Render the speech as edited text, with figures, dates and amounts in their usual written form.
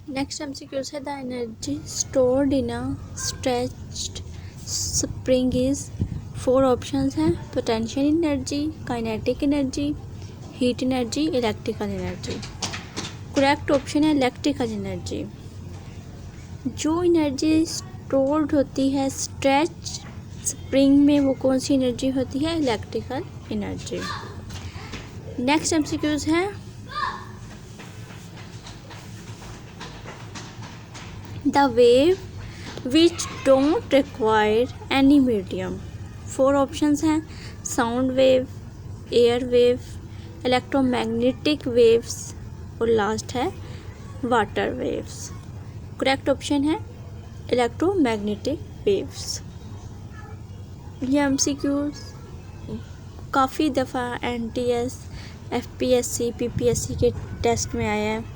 Next MCQs है the energy stored in a stretched spring is. 4 options हैं, potential energy, kinetic energy, heat energy, electrical energy. Correct option है electrical energy. जो energy stored होती है stretch spring में वो कौन सी एनर्जी होती है? Electrical energy. नेक्स्ट MCQs है the wave which don't require any medium. 4 options हैं, sound wave, air wave, electromagnetic waves और लास्ट है वाटर वेव्स। करेक्ट ऑप्शन है इलेक्ट्रोमैग्नेटिक वेव्स। ये MCQs काफ़ी दफ़ा NTS, FPSC, PPSC के टेस्ट में आया है।